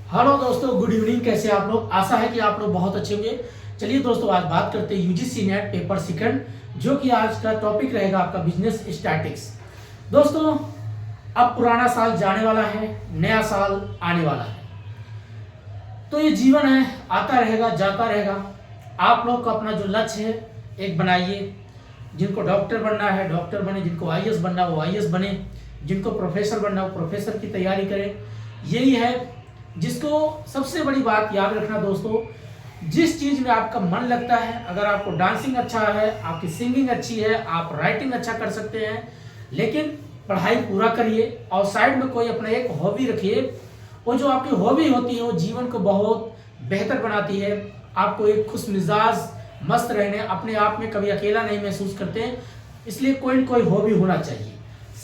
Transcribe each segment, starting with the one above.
Hello दोस्तों, good evening. कैसे आप लोग? आशा है कि आप लोग बहुत अच्छे होंगे। चलिए दोस्तों, आज बात करते हैं यूजीसी नेट पेपर सेकंड, जो कि आज का टॉपिक रहेगा आपका बिजनेस स्टैटिक्स। दोस्तों, अब पुराना साल जाने वाला है, नया साल आने वाला है। तो ये जीवन है, आता रहेगा जाता रहेगा। आप लोग का अपना जो लक्ष्य है एक बनाइए। जिनको डॉक्टर बनना है डॉक्टर बने, जिनको आईएएस बनना है वो आईएएस बने, जिनको प्रोफेसर बनना है वो प्रोफेसर की तैयारी करें। यही है जिसको सबसे बड़ी बात याद रखना दोस्तों, जिस चीज में आपका मन लगता है, अगर आपको डांसिंग अच्छा है, आपकी सिंगिंग अच्छी है, आप राइटिंग अच्छा कर सकते हैं, लेकिन पढ़ाई पूरा करिए और साइड में कोई अपना एक हॉबी रखिए। वो जो आपकी हॉबी होती है वो जीवन को बहुत बेहतर बनाती है। आपको एक खुश मिजाज मस्त रहने, अपने आप में कभी अकेला नहीं महसूस करते हैं। इसलिए कोई न कोई हॉबी होना चाहिए।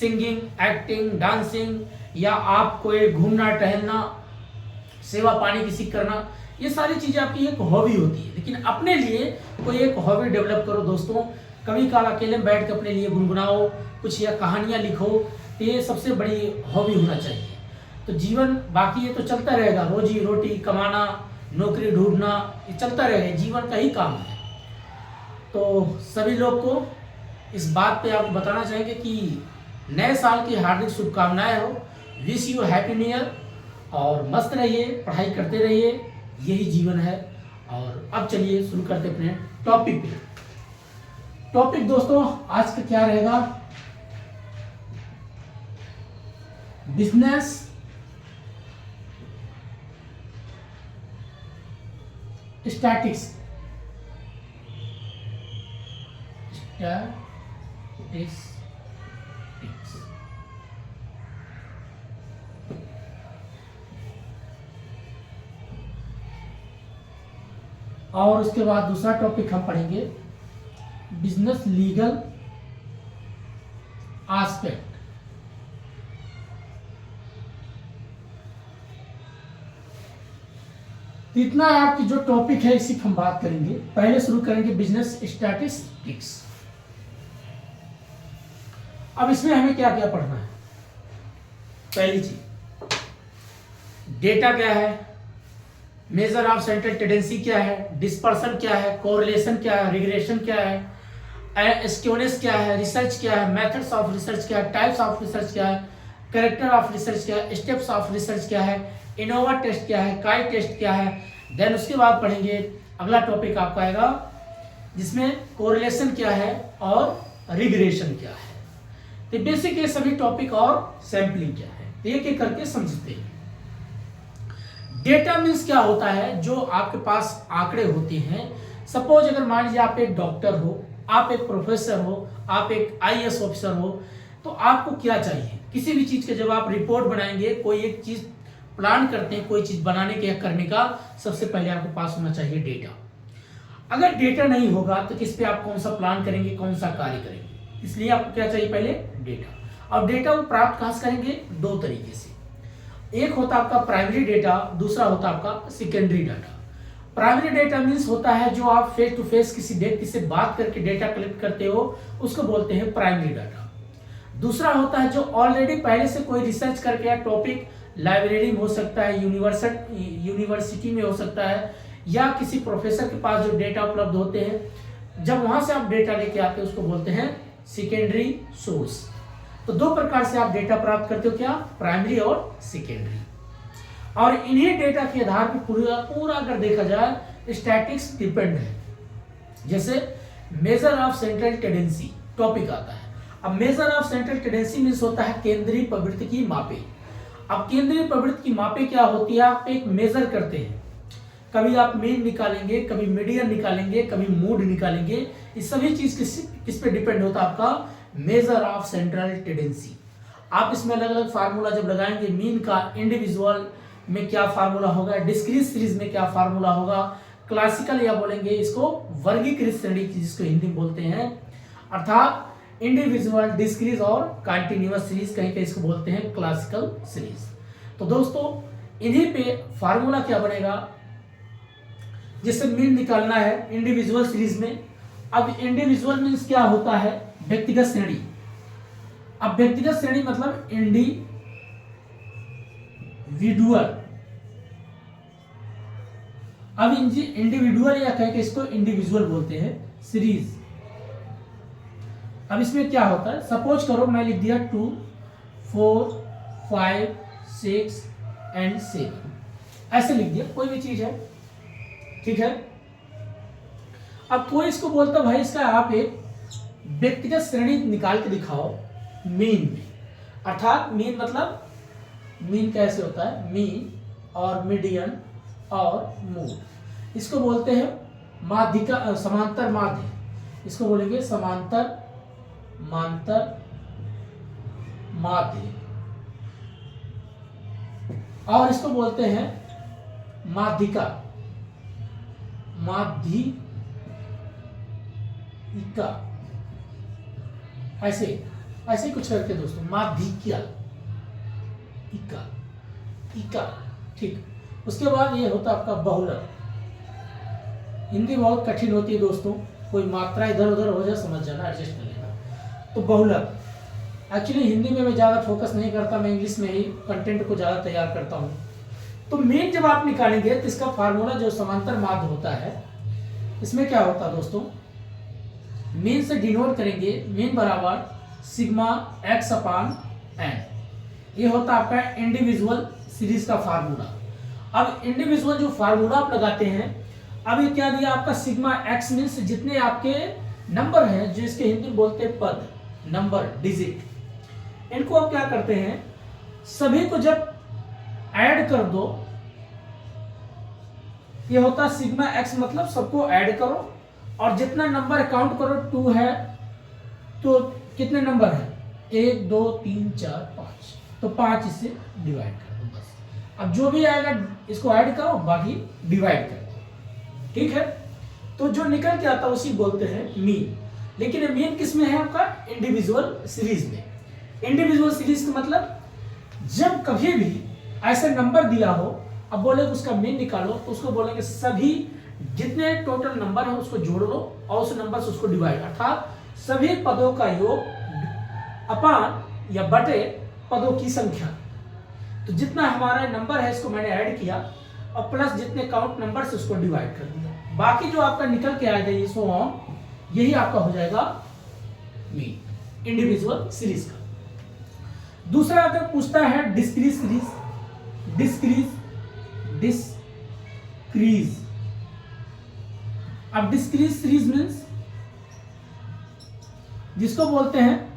सिंगिंग, एक्टिंग, डांसिंग, या आप कोई घूमना टहलना, सेवा पानी किसी करना, ये सारी चीजें आपकी एक हॉबी होती है। लेकिन अपने लिए कोई एक हॉबी डेवलप करो दोस्तों। कभी काल अकेले में बैठ के अपने लिए गुनगुनाओ कुछ, या कहानियां लिखो। तो ये सबसे बड़ी हॉबी होना चाहिए। तो जीवन बाकी ये तो चलता रहेगा, रोजी रोटी कमाना, नौकरी ढूंढना, ये चलता रहेगा, जीवन का ही काम है। तो सभी लोग को इस बात पे आपको बताना चाहेंगे कि नए साल की हार्दिक शुभकामनाएं हो। Wish you happy new year. और मस्त रहिए, पढ़ाई करते रहिए, यही जीवन है। और अब चलिए शुरू करते अपने टॉपिक पे। टॉपिक दोस्तों आज का क्या रहेगा? Business statics. और उसके बाद दूसरा टॉपिक हम पढ़ेंगे बिजनेस लीगल एस्पेक्ट। इतना आपकी जो टॉपिक है इसी की हम बात करेंगे। पहले शुरू करेंगे बिजनेस स्टैटिस्टिक्स। अब इसमें हमें क्या क्या पढ़ना है? पहली चीज, डेटा क्या है, मेजर ऑफ सेंट्रल टेंडेंसी क्या है, डिस्पर्सन क्या है, कोरिलेशन क्या है, रिग्रेशन क्या है, स्क्यूनेस क्या है, रिसर्च क्या है, मेथड्स ऑफ रिसर्च क्या है, टाइप्स ऑफ रिसर्च क्या है, कैरेक्टर ऑफ रिसर्च क्या है, स्टेप्स ऑफ रिसर्च क्या है, इनोवा टेस्ट क्या है, काई टेस्ट क्या है। देन उसके बाद पढ़ेंगे अगला टॉपिक आपका आएगा जिसमें कोरिलेशन क्या है और रिग्रेशन क्या है। तो बेसिक ये सभी टॉपिक और सैंपलिंग क्या है, एक एक करके समझते हैं। डेटा मीन्स क्या होता है? जो आपके पास आंकड़े होते हैं। सपोज अगर मान लीजिए आप एक डॉक्टर हो, आप एक प्रोफेसर हो, आप एक आईएएस ऑफिसर हो, तो आपको क्या चाहिए? किसी भी चीज के जब आप रिपोर्ट बनाएंगे, कोई एक चीज प्लान करते हैं, कोई चीज बनाने के या करने का, सबसे पहले आपके पास होना चाहिए डेटा। अगर डेटा नहीं होगा तो किस पे आप कौन सा प्लान करेंगे, कौन सा कार्य करेंगे? इसलिए आपको क्या चाहिए? पहले डेटा। और डेटा को प्राप्त कहां से करेंगे? दो तरीके से। एक होता आपका प्राइमरी डेटा, दूसरा होता आपका secondary data. Primary data means होता है जो आप फेस टू फेस किसी व्यक्ति से बात करके डेटा कलेक्ट करते हो, उसको बोलते हैं प्राइमरी डाटा। दूसरा होता है जो ऑलरेडी पहले से कोई रिसर्च करके या टॉपिक लाइब्रेरी में हो सकता है, यूनिवर्सिटी में हो सकता है, या किसी प्रोफेसर के पास जो डेटा उपलब्ध होते हैं, जब वहां से आप डेटा लेके आते हैं उसको बोलते हैं सेकेंडरी सोर्स। तो दो प्रकार से आप डेटा प्राप्त करते हो, क्या? प्राइमरी और सेकेंडरी। और इन्हीं डेटा के आधार पर पूरा अगर देखा जाए स्टैटिक्स डिपेंड है। जैसे measure of central tendency topic आता है। अब measure of central tendency means होता है केंद्रीय प्रवृत्ति की मापे। अब केंद्रीय प्रवृत्ति की मापे क्या होती है? आप एक मेजर करते हैं, कभी आप मीन निकालेंगे, कभी मीडियन निकालेंगे, कभी मूड निकालेंगे। इस सभी चीज किस पे डिपेंड होता है? आपका मेजर ऑफ सेंट्रल टेंडेंसी। आप इसमें अलग अलग फार्मूला जब लगाएंगे, मीन का इंडिविजुअल में क्या फार्मूला होगा, डिस्क्रीट सीरीज में क्या फार्मूला होगा, क्लासिकल या बोलेंगे इसको वर्गीकृत श्रेणी जिसको हिंदी में बोलते हैं, अर्थात इंडिविजुअल, डिस्क्रीट और कंटिन्यूअस सीरीज, कहीं कहीं इसको बोलते हैं क्लासिकल सीरीज। तो दोस्तों इन्हीं पे फार्मूला क्या बनेगा जिससे मीन निकालना है इंडिविजुअल सीरीज में। अब इंडिविजुअल मीन्स क्या होता है? व्यक्तिगत श्रेणी। अब व्यक्तिगत श्रेणी मतलब इंडिविजुअल अब इंडिविजुअल या कह के इसको इंडिविजुअल बोलते हैं सीरीज। अब इसमें क्या होता है, सपोज करो मैं लिख दिया 2, 4, 5, 6 एंड 7, ऐसे लिख दिया, कोई भी चीज है, ठीक है। अब कोई इसको बोलता भाई इसका आप एक व्यक्तिगत श्रेणी निकाल के दिखाओ मीन में, अर्थात मीन मतलब मीन कैसे होता है, मीन और मीडियन और मोड, इसको बोलते हैं माध्यिका, समांतर माध्य, इसको बोलेंगे समांतर मांतर माध्य, और इसको बोलते हैं माध्यिका, माध्यिका, ऐसे ऐसे कुछ करके दोस्तों, माध्यिका, इका, इका, ठीक। उसके बाद ये होता है आपका बहुलक। हिंदी बहुत कठिन होती है दोस्तों, कोई मात्रा इधर उधर हो जाए समझ जाना, एडजस्ट कर लेना। तो बहुलक एक्चुअली हिंदी में मैं ज़्यादा फोकस नहीं करता, मैं इंग्लिश में ही कंटेंट को ज़्यादा तैयार करता हूँ। तो मीन जब आप निकालेंगे तो इसका फार्मूला जो समांतर माध्य होता है, इसमें क्या होता है दोस्तों, मीन से डिनोट करेंगे, मीन बराबर सिग्मा एक्स अपान एन, ये होता है आपका इंडिविजुअल सीरीज का फार्मूला। अब इंडिविजुअल जो फार्मूला आप लगाते हैं, अब ये क्या दिया आपका सिग्मा एक्स मीन्स जितने आपके नंबर हैं, जो इसके हिंदी में बोलते हैं पद, नंबर, डिजिट, इनको आप क्या करते हैं, सभी को जब ऐड कर दो, ये होता है सिग्मा एक्स, मतलब सबको ऐड करो और जितना नंबर काउंट करो, 2 है तो कितने नंबर है, 1 2 3 4 5, तो 5 इससे डिवाइड कर दो बस। अब जो भी आएगा इसको ऐड करो, बाकी डिवाइड कर दो, ठीक है। तो जो निकल के आता है उसी बोलते हैं मीन। लेकिन मीन किस में है आपका, इंडिविजुअल सीरीज में। इंडिविजुअल सीरीज का मतलब जब कभी भी ऐसा नंबर दिया हो, अब बोले उसका मीन निकालो, तो उसको बोलेंगे सभी जितने टोटल नंबर है उसको जोड़ लो और उस नंबर से उसको डिवाइड, अर्थात सभी पदों का योग अपान या बटे पदों की संख्या। तो जितना हमारा नंबर है इसको मैंने ऐड किया और प्लस जितने काउंट नंबर से उसको डिवाइड कर दिया, बाकी जो आपका निकल के आएगा ये सो ऑन, यही आपका हो जाएगा मीन इंडिविजुअल सीरीज का। दूसरा अगर पूछता है डिस्क्रीज सीरीज, डिस्क्रीज, अब डिस्क्रीज सीरीज मीन्स जिसको बोलते हैं,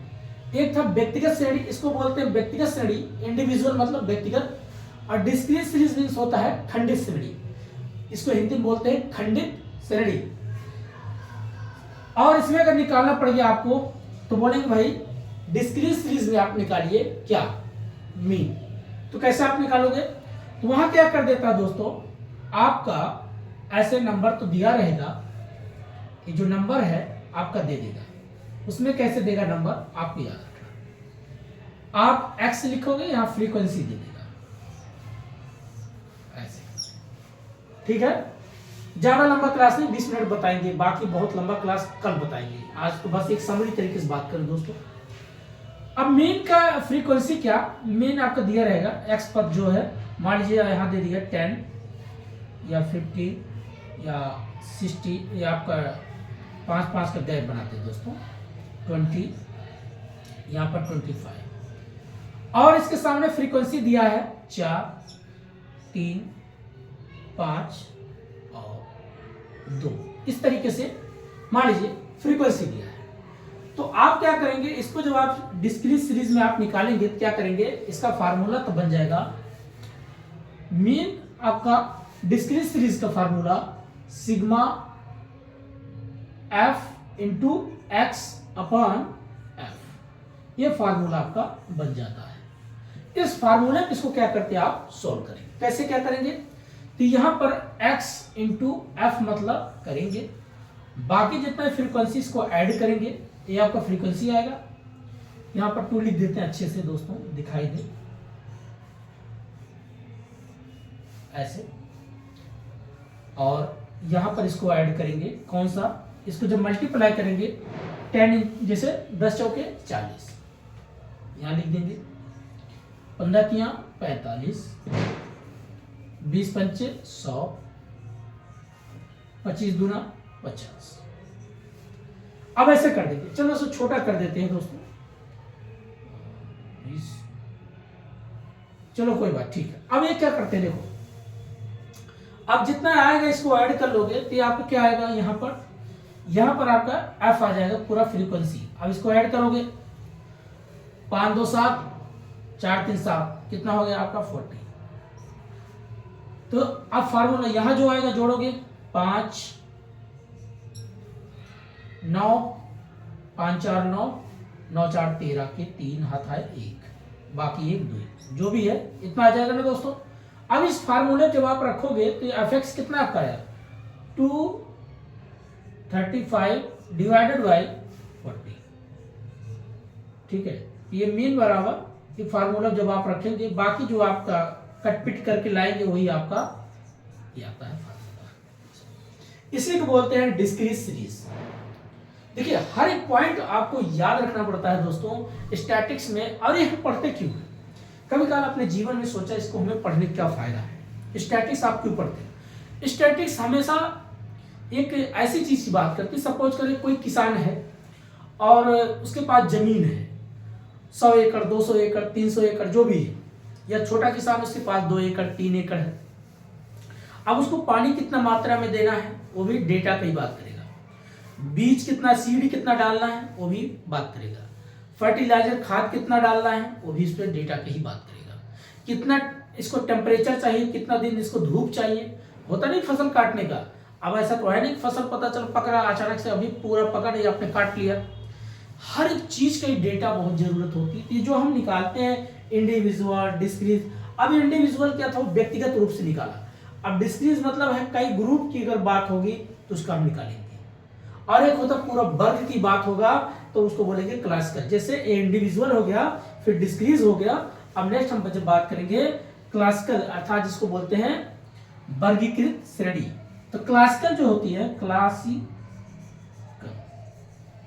एक था व्यक्तिगत श्रेणी, इसको बोलते हैं व्यक्तिगत श्रेणी, इंडिविजुअल मतलब व्यक्तिगत, और डिस्क्रीज सीरीज मीन्स होता है खंडित श्रेणी, इसको हिंदी में बोलते हैं खंडित श्रेणी। और इसमें अगर निकालना पड़ गया आपको तो बोलेंगे भाई डिस्क्रीज सीरीज में आप निकालिए क्या, मीन। तो कैसे आप निकालोगे, तो वहां क्या कर देता है दोस्तों, आपका ऐसे नंबर तो दिया रहेगा, ये जो नंबर है आपका दे देगा, उसमें कैसे देगा नंबर आपको याद रखना, आप एक्स लिखोगे, यहां फ्रीक्वेंसी दे देगा, ऐसे, ठीक है। ज्यादा लंबा क्लास नहीं, 20 मिनट बताएंगे, बाकी बहुत लंबा क्लास कल बताएंगे, आज तो बस एक समरी तरीके से बात करें दोस्तों। अब मीन का फ्रीक्वेंसी क्या, मीन आपका दिया रहेगा, एक्स पद जो है मान लीजिए यहाँ दे दिया 10 या 15 या 60, या आपका 5-5 का गैप बनाते हैं दोस्तों, 20, यहाँ पर 25, और इसके सामने फ्रीक्वेंसी दिया है 4, 3, 5 और 2, इस तरीके से मान लीजिए फ्रीक्वेंसी दिया है। तो आप क्या करेंगे, इसको जब आप डिस्क्रीट सीरीज में आप निकालेंगे तो क्या करेंगे, इसका फार्मूला तो बन जाएगा, मीन आपका डिस्क्रीट सीरीज का formula sigma F into x upon F, ये फार्मूला आपका बन जाता है। इस फार्मूले को इसको क्या करते हैं आप सॉल्व करेंगे, कैसे क्या करेंगे, तो यहां पर x इंटू एफ मतलब करेंगे, बाकी जितना फ्रीक्वेंसी को ऐड करेंगे, ये आपका फ्रीक्वेंसी आएगा, यहां पर 2 लिख देते हैं अच्छे से दोस्तों, दिखाई दे ऐसे, और यहां पर इसको ऐड करेंगे, कौन सा, इसको जब मल्टीप्लाई करेंगे 10, जैसे 10 चौके 40, यहां लिख देंगे, 15 किया 45, 20 पंचे 100, 25 दूना 50। अब ऐसे कर देंगे, चलो इसे छोटा कर देते हैं दोस्तों, 20, चलो कोई बात, ठीक है। अब ये क्या करते हैं, देखो अब जितना आएगा इसको ऐड कर लोगे तो आपका क्या आएगा, यहाँ पर आपका एफ आ जाएगा पूरा फ्रीक्वेंसी। अब इसको ऐड करोगे, 5 2 7 4 3 7, कितना हो गया आपका 40। तो अब फार्मूला यहां जो आएगा जोड़ोगे, 5 9 5 4 9 9 4 13 के 3 हाथ आए 1, बाकी 1 2 जो भी है इतना आ जाएगा ना दोस्तों। अब इस फार्मूले जब आप रखोगे तो एफ एक्स कितना आपका आया, 235 डिवाइडेड बाई 40, ठीक है। ये मीन बराबर ये फार्मूला जब आप रखेंगे, बाकी जो आपका कट पिट करके लाएंगे वही आपका ये आता है फार्मूला। इसी को बोलते हैं डिस्क्रीट सीरीज। देखिए हर एक पॉइंट आपको याद रखना पड़ता है दोस्तों स्टैटिक्स में। और ये हम पढ़ते क्यों हैं, कभी कभार अपने जीवन में सोचा इसको हमें पढ़ने का क्या फायदा है, स्टैटिक्स आप क्यों पढ़ते हैं। स्टैटिक्स हमेशा एक ऐसी चीज की बात करती है, सपोज करें कोई किसान है और उसके पास जमीन है 100 एकड़ 200 एकड़ 300 एकड़ जो भी है, या छोटा किसान उसके पास 2 एकड़ 3 एकड़ है। अब उसको पानी कितना मात्रा में देना है वो भी डेटा की बात करेगा, बीज कितना सीड कितना डालना है वो भी बात करेगा, फर्टिलाइजर खाद कितना डालना है वो भी इस पर डेटा की ही बात करेगा, कितना इसको टेम्परेचर चाहिए, कितना दिन इसको धूप चाहिए। होता नहीं फसल काटने का, अब ऐसा तो है नहीं फसल पता चल पक रहा अचानक से अभी पूरा पका नहीं आपने काट लिया। हर एक चीज का डेटा बहुत जरूरत होती है। जो हम निकालते हैं इंडिविजुअल डिस्क्रीट, अब इंडिविजुअल क्या था वो व्यक्तिगत रूप से निकाला, अब डिस्क्रीट मतलब है कई ग्रुप की अगर बात होगी तो उसका हम निकालेंगे, और एक होता पूरा वर्ग की बात होगा तो उसको बोलेंगे क्लासिकल। जैसे इंडिविजुअल हो गया फिर डिस्क्रीट हो गया। अब नेक्स्ट हम जब बात करेंगे क्लासिकल अर्थात जिसको बोलते हैं वर्गीकृत श्रेणी। तो क्लासिकल जो होती है क्लासिकल,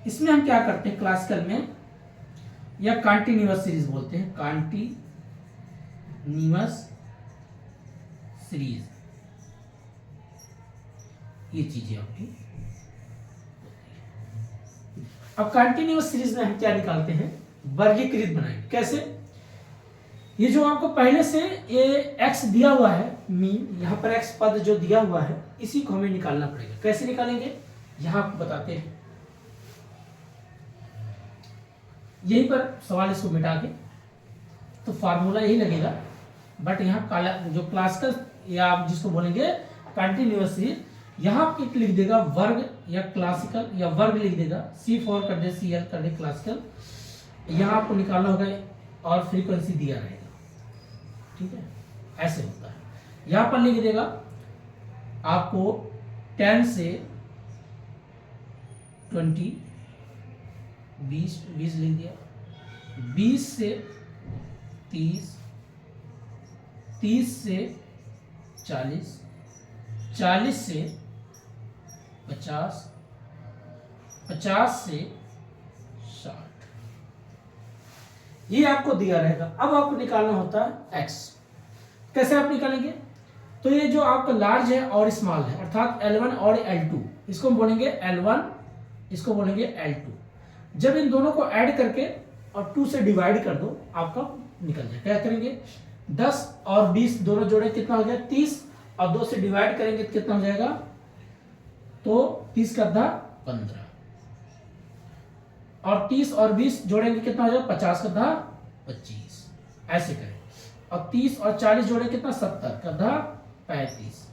इसमें हम क्या करते हैं क्लासिकल में, या कॉन्टिन्यूअस सीरीज बोलते हैं, कॉन्टिन्यूअस सीरीज, ये चीजें आपकी। अब कंटिन्यूअस सीरीज में हम क्या निकालते हैं, वर्गीकृत बनाएंगे। कैसे, ये जो आपको पहले से ये x दिया हुआ है मीन, यहाँ पर x पद जो दिया हुआ है इसी को हमें निकालना पड़ेगा। कैसे निकालेंगे यहाँ आपको बताते हैं, यहीं पर सवाल इसको मिटा के तो फार्मूला यही लगेगा, बट यहाँ जो क्लासिकल या आप जिसको बोलेंगे कंटिन्यूअस सीरीज, यहाँ आप लिख देगा वर्ग या क्लासिकल या वर्ग लिख देगा, C4 कर दे CL कर दे क्लासिकल, यहाँ आपको निकालना होगा और फ्रीक्वेंसी दिया रहेगा, ठीक है। ऐसे होता है, यहाँ पर लिख देगा आपको 10 से 20 20 लिख दिया, 20 से 30 30 से 40 40 से 50 50 से 60, ये आपको दिया रहेगा। अब आपको निकालना होता है x। कैसे आप निकालेंगे, तो ये जो आपका लार्ज है और स्मॉल है अर्थात L1 और L2, इसको हम बोलेंगे L1, इसको बोलेंगे L2। जब इन दोनों को ऐड करके और 2 से डिवाइड कर दो आपका निकल जाए। क्या करेंगे, 10 और 20 दोनों जोड़े कितना हो गया 30, और 2 से डिवाइड करेंगे तो कितना हो जाएगा, तो 30 का आधा 15, और 30 और 20 जोड़ेंगे कितना हो जाएगा 50 का आधा 25। ऐसे करें, और 30 और 40 जोड़े कितना 70 का आधा 35,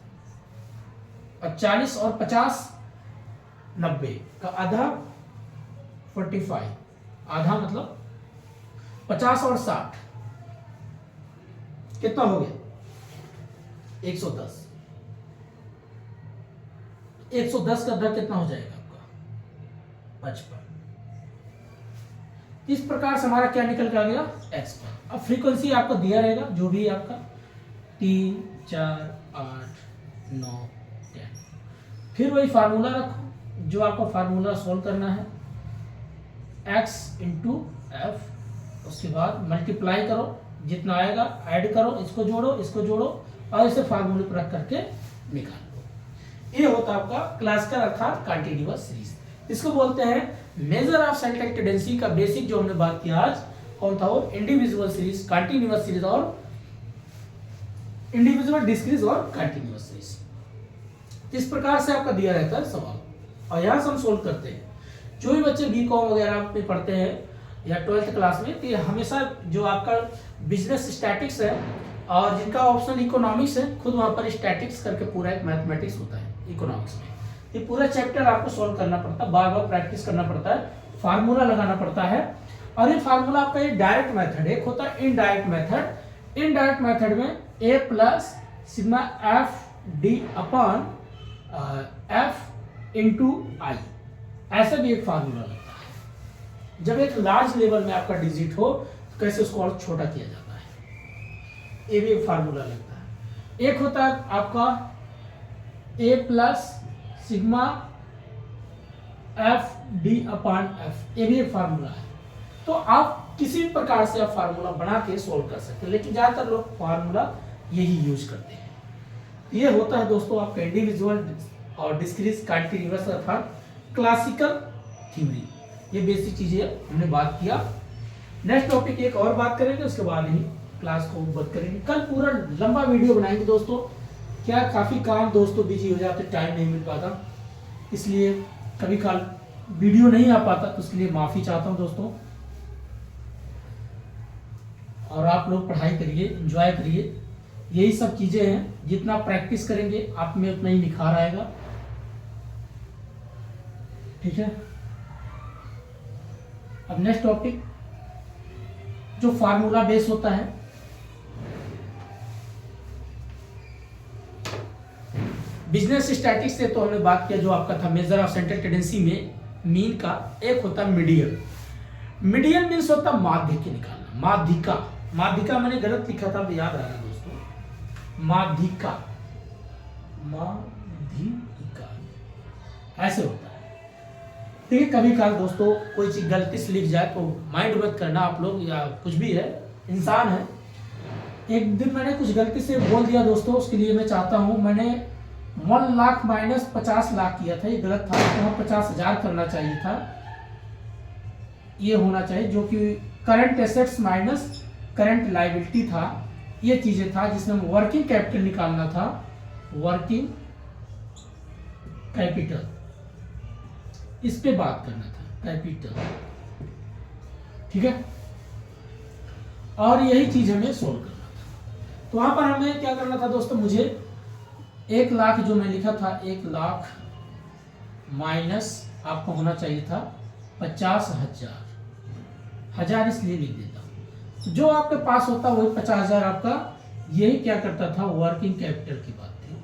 और 40 और 50 90 का आधा 45, आधा मतलब 50 और 60 कितना हो गया 110। 110 का आधा कितना हो जाएगा आपका 55। इस प्रकार से हमारा क्या निकल के आ गया x पर। अब फ्रीक्वेंसी आपको दिया रहेगा जो भी आपका 3 4 8 9 10, फिर वही फार्मूला रखो जो आपको फार्मूला सॉल्व करना है, x इंटू एफ, उसके बाद मल्टीप्लाई करो जितना आएगा, ऐड करो, इसको जोड़ो और इसे फार्मूले पर रख करके निकाल लो। ये होता है आपका क्लासिकल अर्थात कंटिन्यूअस सीरीज। इसको बोलते हैं मेजर ऑफ सेंट्रल टेंडेंसी का बेसिक जो हमने बात किया आज कौन था, वो इंडिविजुअल सीरीज, कंटिन्यूअस सीरीज और इंडिविजुअल डिस्क्रीज और कंटिन्यूअस सीरीज। इस प्रकार से आपका दिया रहता है सवाल और यहां से हम सोल्व करते हैं। जो भी बच्चे बीकॉम वगैरह में पढ़ते हैं या 12th क्लास में, तो ये हमेशा जो आपका बिजनेस स्टैटिक्स है और जिनका ऑप्शनल इकोनॉमिक्स है, खुद वहां पर स्टैटिक्स करके पूरा एक मैथमेटिक्स होता है इकोनॉमिक्स में। ये पूरा चैप्टर आपको सॉल्व करना पड़ता है, बार बार प्रैक्टिस करना पड़ता है, फार्मूला लगाना पड़ता है। और ये फार्मूला आपका ये डायरेक्ट मेथड, एक होता है इनडायरेक्ट मेथड। इनडायरेक्ट मेथड में a plus sigma F D upon F into I, ऐसा भी एक फार्मूला लगता है। जब एक लार्ज लेवल में आपका डिजिट हो तो कैसे उसको और छोटा किया जाता है, ये भी एक फार्मूला लगता है। एक होता है आपका a plus sigma F D upon F, ये भी एक फार्मूला है। तो आप किसी भी प्रकार से आप फार्मूला बना के सोल्व कर सकते हैं, लेकिन ज्यादातर लोग फार्मूला यही यूज करते हैं। ये होता है दोस्तों आपका इंडिविजुअल और डिस्क्रीज कंटिन्यूअस अर्थात क्लासिकल थ्योरी। ये बेसिक चीजें हमने बात किया। नेक्स्ट टॉपिक एक और बात करेंगे, उसके बाद ही क्लास को बंद करेंगे। कल पूरा लंबा वीडियो बनाएंगे दोस्तों, क्या काफी काम दोस्तों बिजी हो जाते, टाइम नहीं मिल पाता, इसलिए कभी कल वीडियो नहीं आ पाता, तो उसके लिए माफी चाहता हूं दोस्तों। और आप लोग पढ़ाई करिए, एंजॉय करिए, यही सब चीजें हैं। जितना प्रैक्टिस करेंगे आप में उतना ही निखार आएगा, ठीक है। अब नेक्स्ट टॉपिक जो फार्मूला बेस होता है, बिजनेस स्टैटिक्स से तो हमने बात किया, जो आपका था मेजर ऑफ सेंट्रल टेंडेंसी में मीन का। एक होता है मीडियन। मीडियन मीन्स होता है माध्यिका निकालना, माध्यिका। माध्यिका मैंने गलत लिखा था, तो याद आएगा दोस्तों, माध्यिका, माध्यिका ऐसे होता है, ठीक है। कभी कभार दोस्तों कोई चीज गलती से लिख जाए तो माइंड मत करना आप लोग, या कुछ भी है, इंसान है। एक दिन मैंने कुछ गलती से बोल दिया दोस्तों, उसके लिए मैं चाहता हूं, मैंने 1 लाख माइनस 50 लाख किया था, ये गलत था, वहां 50,000 करना चाहिए था, ये होना चाहिए, जो कि current assets minus current liability था। ये चीजें था जिसमें वर्किंग कैपिटल निकालना था, वर्किंग कैपिटल, इस पे बात करना था, कैपिटल, ठीक है। और यही चीज हमें सोल्व करना था। तो वहां पर हमें क्या करना था दोस्तों, मुझे 1 लाख जो मैं लिखा था, 1 लाख माइनस आपको होना चाहिए था 50,000, हजार इसलिए लिख देता हूं। जो आपके पास होता वही 50,000 आपका, यही क्या करता था, वर्किंग कैपिटल की बात थी।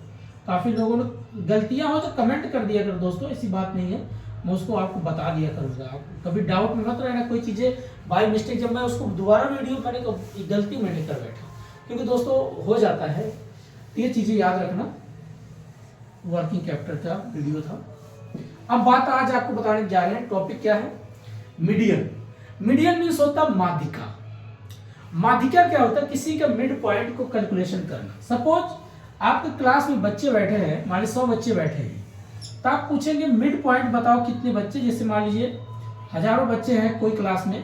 काफी लोगों ने गलतियां हो तो कमेंट कर दिया कर दोस्तों, ऐसी बात नहीं है, मैं उसको आपको बता दिया करूंगा। आप कभी डाउट में मत रहना, कोई चीजें बाय मिस्टेक जब मैं उसको दोबारा वीडियो मैंने गलती मैंने कर बैठा, क्योंकि दोस्तों हो जाता है, तो ये चीजें याद रखना। वर्किंग कैपिटल का वीडियो था। अब बात आज आपको बताने जा रहे हैं, टॉपिक क्या है, मीडियन। मीडियन मीन्स होता है माध्यिका। माध्यिका क्या होता है, किसी का मिड पॉइंट को कैलकुलेशन करना। सपोज आपके क्लास में बच्चे बैठे हैं, मान लीजिए 100 बच्चे बैठे हैं, तो आप पूछेंगे मिड पॉइंट बताओ कितने बच्चे, जैसे मान लीजिए हजारों बच्चे हैं कोई क्लास में,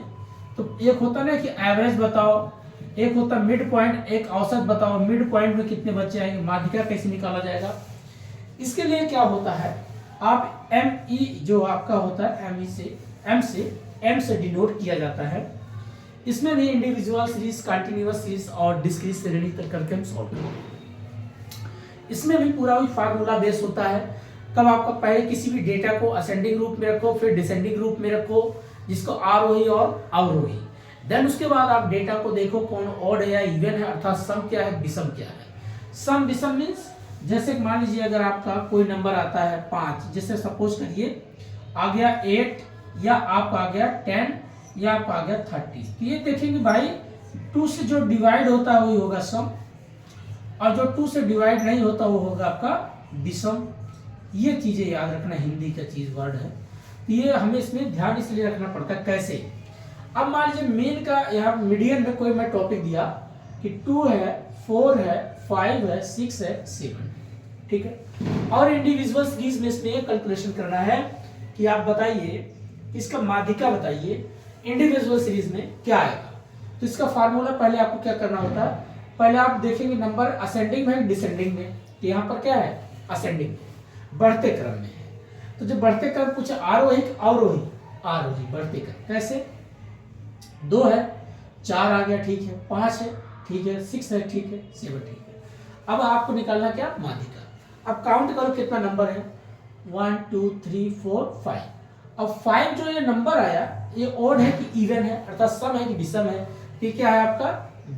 तो एक होता ना कि एवरेज बताओ, एक होता मिड पॉइंट, एक औसत बताओ, मिड पॉइंट में कितने बच्चे आएंगे, माध्यिका कैसे निकाला जाएगा। इसके लिए क्या होता है, आप ME जो आपका होता है, M से डिनोट किया जाता है। इसमें भी इंडिविजुअल सीरीज, कंटिन्यूअस सीरीज और डिस्क्रीट श्रेणी तक करके हम सॉल्व करेंगे। इसमें भी पूरा वही फार्मूला बेस होता है। कब आपका पहले किसी भी डेटा को असेंडिंग ग्रुप में रखो, फिर डिसेंडिंग ग्रुप में रखो, जिसको आरोही और अवरोही। देन उसके बाद आप डेटा को देखो कौन ऑड है या इवन है, अर्थात सम क्या है, विषम क्या है। सम विषम मीन्स जैसे मान लीजिए अगर आपका कोई नंबर आता है 5, जैसे सपोज करिए आ गया 8 या आपका आ गया 10 या आपका आ गया 30, तो ये देखेंगे भाई 2 से जो डिवाइड होता है वही होगा सम, और जो 2 से डिवाइड नहीं होता वो होगा आपका विषम। ये चीजें याद रखना, हिंदी का चीज वर्ड है, तो ये हमें इसमें ध्यान इसलिए रखना पड़ता है। कैसे, अब मान लीजिए मेन का यहाँ मीडियन में कोई मैं टॉपिक दिया कि 2 है, 4 है, 5 है, 6 है, 7, ठीक है। और इंडिविजुअल सीरीज में इसमें कैलकुलेशन करना है कि आप बताइए इसका माध्यिका बताइए इंडिविजुअल सीरीज में क्या आएगा। तो इसका फार्मूला पहले आपको क्या करना होता है, पहले आप देखेंगे नंबर असेंडिंग में डिसेंडिंग में, तो यहाँ पर क्या है असेंडिंग बढ़ते क्रम में है। तो जब बढ़ते क्रम पूछे आरोही अवरोही, आरोही बढ़ते क्रम कैसे, 2 है, 4 आ गया ठीक है, 5 है ठीक है, 6 है ठीक है, 7 ठीक है। अब आपको निकालना क्या माध्यिका। अब काउंट करो कितना नंबर है, 1 2 3 4 5। अब 5 जो ये नंबर आया ये ओड है कि इवन है, अर्थात सम है कि विषम है, ये क्या है आपका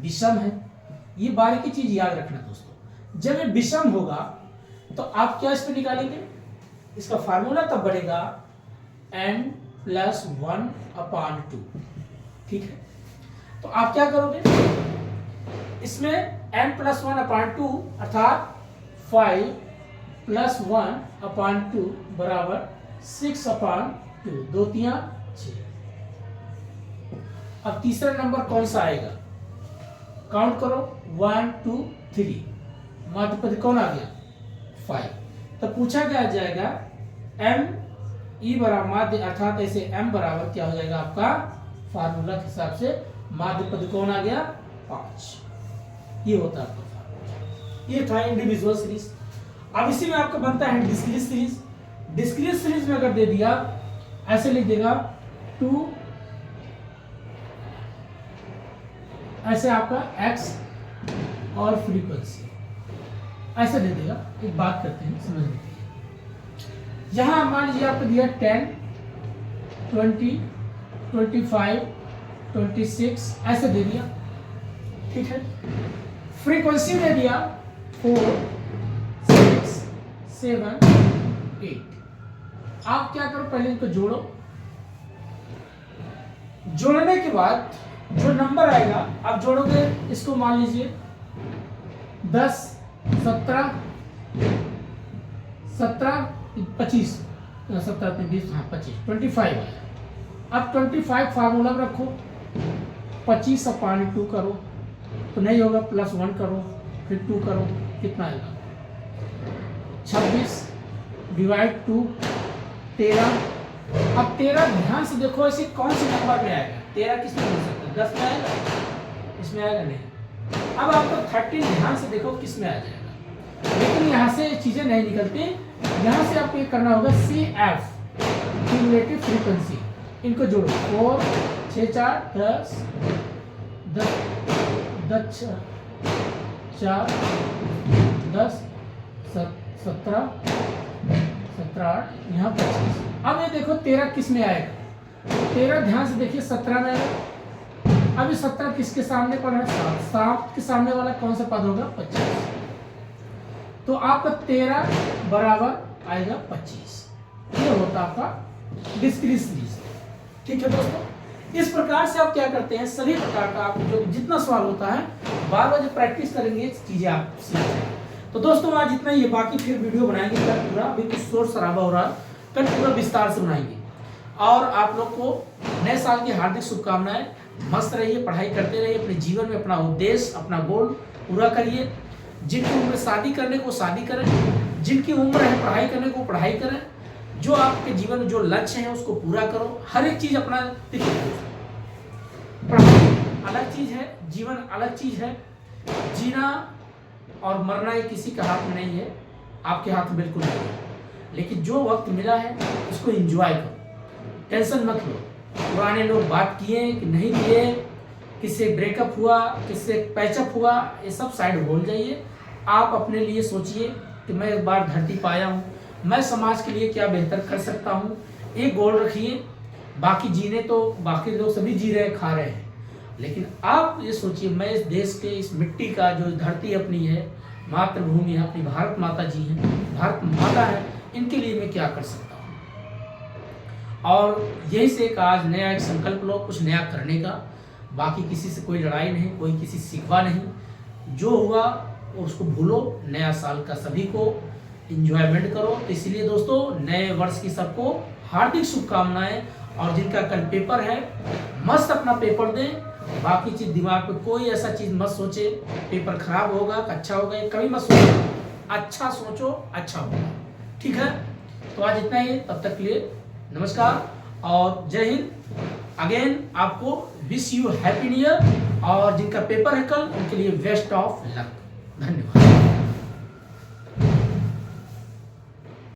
विषम है। ये बारीकी चीज याद रखना दोस्तों, जब ये विषम होगा तो आप क्या इसमें निकालेंगे, इसका फार्मूला तब बढ़ेगा n+1/2, ठीक है। तो आप क्या करोगे इसमें n+1/2 अर्थात 5 + 1/2 बराबर 6/2, 2 3 6। अब तीसरा नंबर कौन सा आएगा, काउंट करो 1 2 3, माध्यपद कौन आ गया 5। तो पूछा क्या जाएगा m e बराबर माध्य, अर्थात ऐसे m बराबर क्या हो जाएगा आपका फार्मूला के हिसाब से माध्यपद कौन आ गया 5। ये होता है आपका फार्मूला। ये था इंडिविजुअल सीरीज। अब इसी में आपका बनता है डिस्क्रीट सीरीज। डिस्क्रीट सीरीज में अगर दे दिया ऐसे लिख देगा 2, ऐसे आपका x और फ्रीक्वेंसी ऐसे दे देगा। एक बात करते हैं समझ लेते हैं। यहां मान लीजिए आपको दिया 10 20 25 26 ऐसे दे दिया, ठीक है। फ्रीक्वेंसी दे दिया 4 6 7 8। आप क्या करो पहले इनको जोड़ो, जोड़ने के बाद जो नंबर आएगा आप जोड़ोगे, इसको मान लीजिए 10 17 25 17 20 हाँ 25 25 आया। अब 25 फार्मूला में रखो, 25/2 करो तो नहीं होगा, +1 करो फिर 2 करो, कितना आएगा 26 / 2 13। अब 13 ध्यान से देखो ऐसे कौन से नंबर में आएगा, 13 किस में हो सकता है 10 में आएगा, इसमें आएगा नहीं। अब आपको 13 ध्यान से देखो किस में आ जाएगा, लेकिन यहाँ से चीजें नहीं निकलती। यहाँ से आपको ये करना होगा CF क्यूमुलेटिव फ्रीक्वेंसी, इनको जोड़ो 4 6 4 10 10 10 4 10 17 8 यहाँ 25। अब ये देखो 13 किस में आएगा, 13 ध्यान से देखिए 17 में आएगा। अब ये 17 किसके सामने पड़ रहा है 7, 7 के सामने वाला कौन सा पद होगा 25। तो आपका 13 बराबर आएगा 25। ये होता आपका डिस्क्रीट सीरीज, ठीक है दोस्तों। इस प्रकार से आप क्या करते हैं, सभी प्रकार का आपको जो जितना सवाल होता है बार बार जब प्रैक्टिस करेंगे चीजें आप सीख जाएंगे। तो दोस्तों आज इतना ही है, बाकी फिर वीडियो बनाएंगे कल पूरा, अभी कुछ शोर शराबा हो रहा है, कल पूरा विस्तार से बनाएंगे। और आप लोग को नए साल की हार्दिक शुभकामनाएं। मस्त रहिए, पढ़ाई करते रहिए, अपने जीवन में अपना उद्देश्य अपना गोल पूरा करिए। जिनकी उम्र शादी करने को शादी करें, जिनकी उम्र है पढ़ाई करने को पढ़ाई करें, जो आपके जीवन में जो लक्ष्य है उसको पूरा करो। हर एक चीज अपना देखिए, पढ़ाई अलग चीज है, जीवन अलग चीज है। जीना और मरना ये किसी का हाथ में नहीं है, आपके हाथ में बिल्कुल नहीं है। लेकिन जो वक्त मिला है उसको एंजॉय करो, टेंशन मत लो। पुराने लोग बात किए कि नहीं किए, किससे ब्रेकअप हुआ, किससे पैचअप हुआ, ये सब साइड भूल जाइए। आप अपने लिए सोचिए कि मैं एक बार धरती पर आया हूँ, मैं समाज के लिए क्या बेहतर कर सकता हूँ, एक गोल रखिए। बाकी जीने तो बाकी लोग सभी जी रहे खा रहे हैं, लेकिन आप ये सोचिए मैं इस देश के इस मिट्टी का जो धरती अपनी है, मातृभूमि है अपनी, भारत माता जी हैं, भारत माता है, इनके लिए मैं क्या कर सकता हूँ। और यही से एक आज नया एक संकल्प लो कुछ नया करने का। बाकी किसी से कोई लड़ाई नहीं, कोई किसी से शिकवा नहीं, जो हुआ उसको भूलो। नया साल का सभी को इंजॉयमेंट करो। तो इसलिए दोस्तों नए वर्ष की सबको हार्दिक शुभकामनाएं। और जिनका कल पेपर है मस्त अपना पेपर दें। बाकी चीज दिमाग में कोई ऐसा चीज मत सोचे पेपर खराब होगा अच्छा होगा, ये कभी मत सोचे। अच्छा सोचो, अच्छा होगा। ठीक है, तो आज इतना ही, तब तक के लिए नमस्कार और जय हिंद। अगेन आपको wish you happy new year, और जिनका पेपर है कल उनके लिए बेस्ट ऑफ लक। धन्यवाद।